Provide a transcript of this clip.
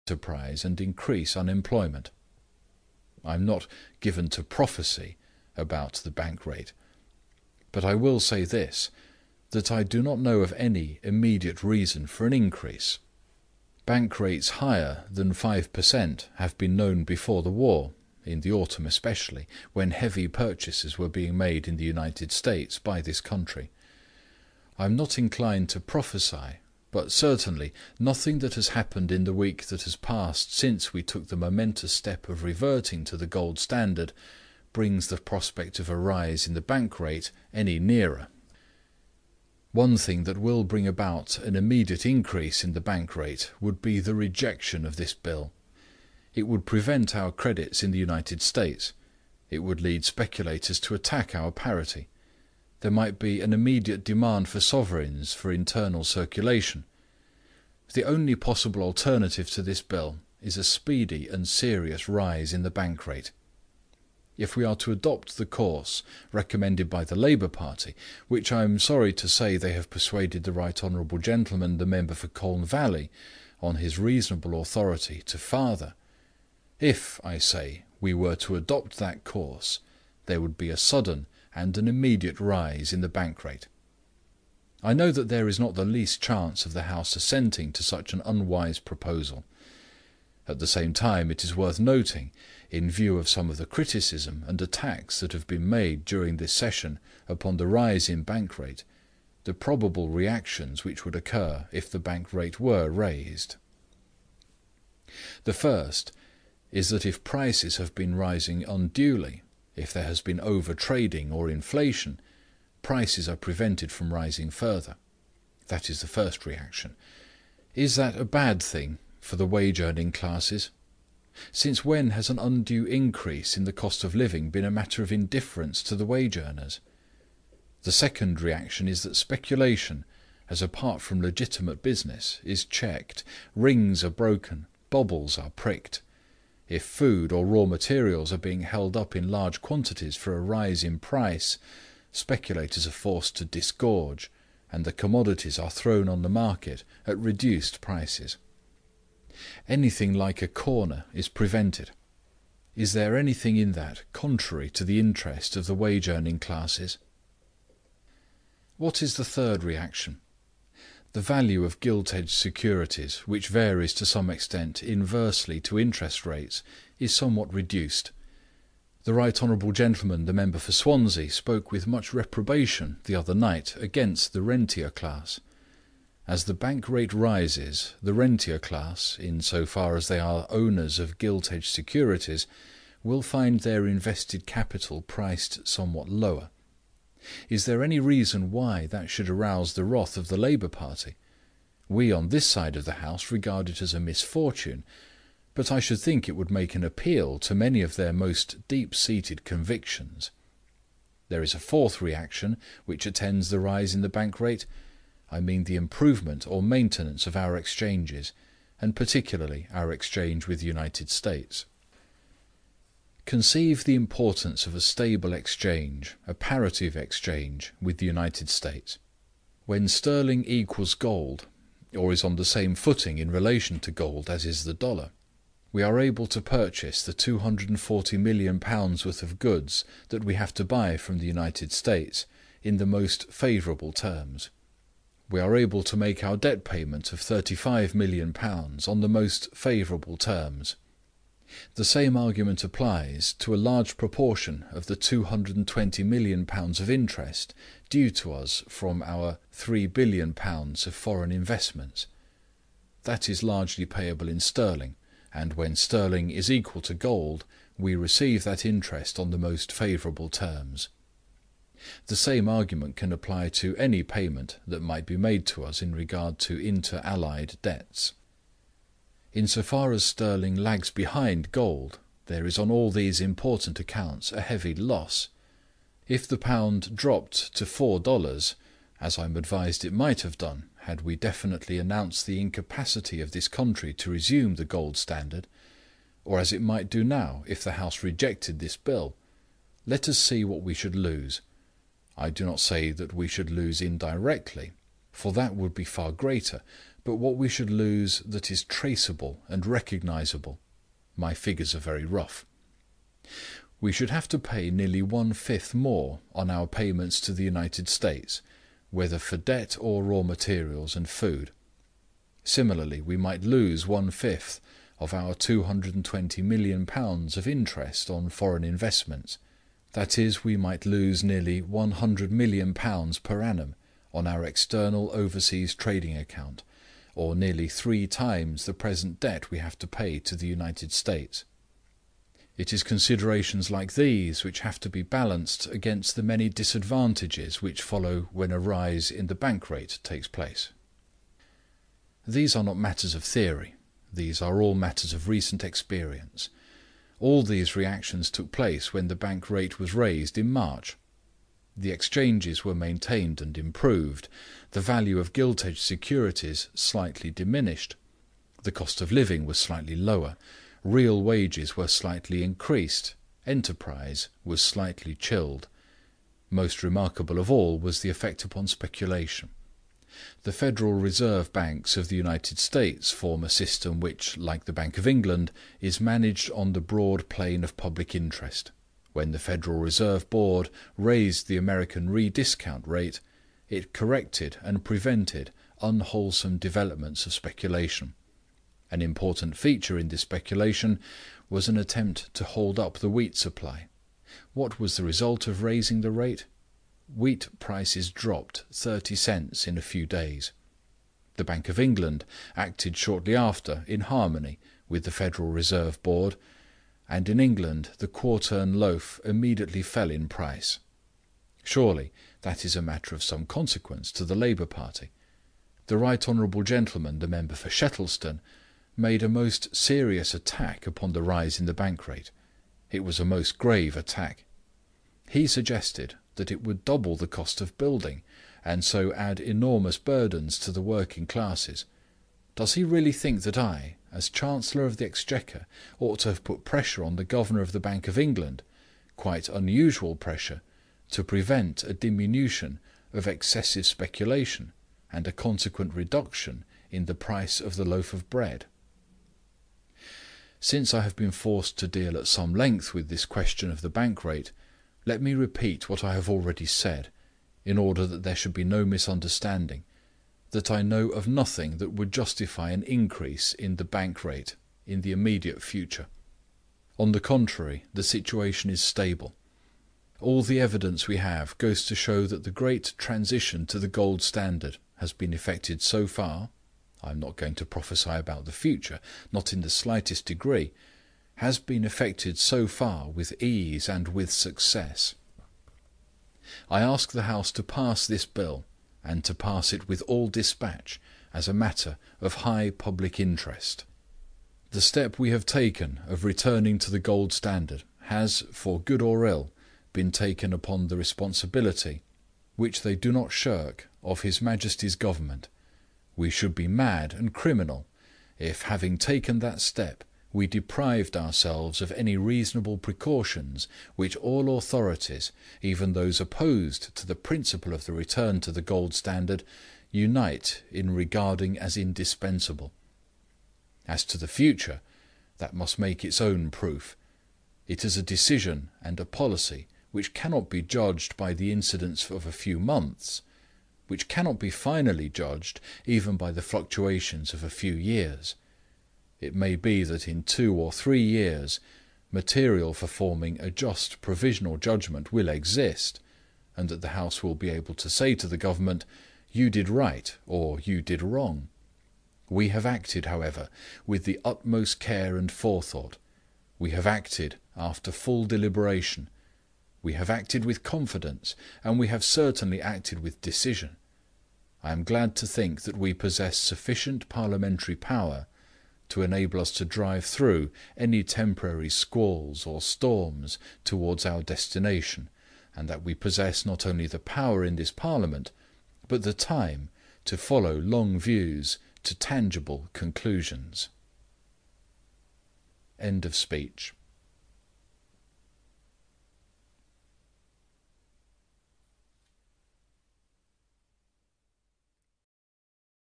enterprise and increase unemployment. I'm not given to prophecy about the bank rate, but I will say this, that I do not know of any immediate reason for an increase. Bank rates higher than 5% have been known before the war, in the autumn especially, when heavy purchases were being made in the United States by this country. I am not inclined to prophesy, but certainly nothing that has happened in the week that has passed since we took the momentous step of reverting to the gold standard brings the prospect of a rise in the bank rate any nearer. One thing that will bring about an immediate increase in the bank rate would be the rejection of this bill. It would prevent our credits in the United States. It would lead speculators to attack our parity. There might be an immediate demand for sovereigns for internal circulation. The only possible alternative to this bill is a speedy and serious rise in the bank rate. If we are to adopt the course recommended by the Labour Party, which I am sorry to say they have persuaded the Right Honourable Gentleman, the member for Colne Valley, on his reasonable authority to father, if, I say, we were to adopt that course, there would be a sudden and an immediate rise in the bank rate. I know that there is not the least chance of the House assenting to such an unwise proposal. At the same time, it is worth noting, in view of some of the criticism and attacks that have been made during this session upon the rise in bank rate, the probable reactions which would occur if the bank rate were raised. The first is that if prices have been rising unduly, if there has been over-trading or inflation, prices are prevented from rising further. That is the first reaction. Is that a bad thing for the wage-earning classes? Since when has an undue increase in the cost of living been a matter of indifference to the wage-earners? The second reaction is that speculation, as apart from legitimate business, is checked, rings are broken, bubbles are pricked. If food or raw materials are being held up in large quantities for a rise in price, speculators are forced to disgorge, and the commodities are thrown on the market at reduced prices. Anything like a corner is prevented. Is there anything in that contrary to the interest of the wage-earning classes? What is the third reaction? The value of gilt-edged securities, which varies to some extent inversely to interest rates, is somewhat reduced. The Right Honourable Gentleman, the member for Swansea, spoke with much reprobation the other night against the rentier class. As the bank rate rises, the rentier class, in so far as they are owners of gilt-edged securities, will find their invested capital priced somewhat lower. Is there any reason why that should arouse the wrath of the Labour Party? We on this side of the House regard it as a misfortune, but I should think it would make an appeal to many of their most deep-seated convictions. There is a fourth reaction which attends the rise in the bank rate. I mean the improvement or maintenance of our exchanges, and particularly our exchange with the United States. Conceive the importance of a stable exchange, a parative exchange, with the United States. When sterling equals gold, or is on the same footing in relation to gold as is the dollar, we are able to purchase the £240 million worth of goods that we have to buy from the United States in the most favourable terms. We are able to make our debt payment of £35 million on the most favourable terms. The same argument applies to a large proportion of the £220 million of interest due to us from our £3 billion of foreign investments. That is largely payable in sterling, and when sterling is equal to gold, we receive that interest on the most favourable terms. The same argument can apply to any payment that might be made to us in regard to inter-allied debts. Insofar as sterling lags behind gold, there is on all these important accounts a heavy loss. If the pound dropped to $4, as I am advised it might have done had we definitely announced the incapacity of this country to resume the gold standard, or as it might do now if the House rejected this bill, let us see what we should lose. I do not say that we should lose indirectly, for that would be far greater, but what we should lose that is traceable and recognizable. My figures are very rough. We should have to pay nearly 1/5 more on our payments to the United States, whether for debt or raw materials and food. Similarly, we might lose 1/5 of our £220 million of interest on foreign investments. That is, we might lose nearly £100 million per annum on our external overseas trading account, or nearly 3 times the present debt we have to pay to the United States. It is considerations like these which have to be balanced against the many disadvantages which follow when a rise in the bank rate takes place. These are not matters of theory. These are all matters of recent experience. All these reactions took place when the bank rate was raised in March. The exchanges were maintained and improved, the value of gilt-edged securities slightly diminished, the cost of living was slightly lower, real wages were slightly increased, enterprise was slightly chilled. Most remarkable of all was the effect upon speculation. The Federal Reserve Banks of the United States form a system which, like the Bank of England, is managed on the broad plane of public interest. When the Federal Reserve Board raised the American rediscount rate, it corrected and prevented unwholesome developments of speculation. An important feature in this speculation was an attempt to hold up the wheat supply. What was the result of raising the rate? Wheat prices dropped 30 cents in a few days. The Bank of England acted shortly after in harmony with the Federal Reserve Board, and in England the quartern loaf immediately fell in price. Surely that is a matter of some consequence to the Labour Party. The right honourable gentleman, the member for Shettleston, made a most serious attack upon the rise in the bank rate. It was a most grave attack. He suggested that it would double the cost of building, and so add enormous burdens to the working classes. Does he really think that I, as Chancellor of the Exchequer, ought to have put pressure on the Governor of the Bank of England, quite unusual pressure, to prevent a diminution of excessive speculation and a consequent reduction in the price of the loaf of bread? Since I have been forced to deal at some length with this question of the bank rate, let me repeat what I have already said, in order that there should be no misunderstanding, that I know of nothing that would justify an increase in the bank rate in the immediate future. On the contrary, the situation is stable. All the evidence we have goes to show that the great transition to the gold standard has been effected so far. I am not going to prophesy about the future, not in the slightest degree, has been effected so far with ease and with success. I ask the House to pass this bill, and to pass it with all dispatch, as a matter of high public interest. The step we have taken of returning to the gold standard has, for good or ill, been taken upon the responsibility, which they do not shirk, of His Majesty's Government. We should be mad and criminal if, having taken that step, we deprived ourselves of any reasonable precautions which all authorities, even those opposed to the principle of the return to the gold standard, unite in regarding as indispensable. As to the future, that must make its own proof. It is a decision and a policy which cannot be judged by the incidents of a few months, which cannot be finally judged even by the fluctuations of a few years. It may be that in 2 or 3 years material for forming a just provisional judgment will exist, and that the House will be able to say to the Government, "You did right," or "You did wrong." We have acted, however, with the utmost care and forethought. We have acted after full deliberation. We have acted with confidence, and we have certainly acted with decision. I am glad to think that we possess sufficient parliamentary power to enable us to drive through any temporary squalls or storms towards our destination, and that we possess not only the power in this Parliament, but the time to follow long views to tangible conclusions. End of speech.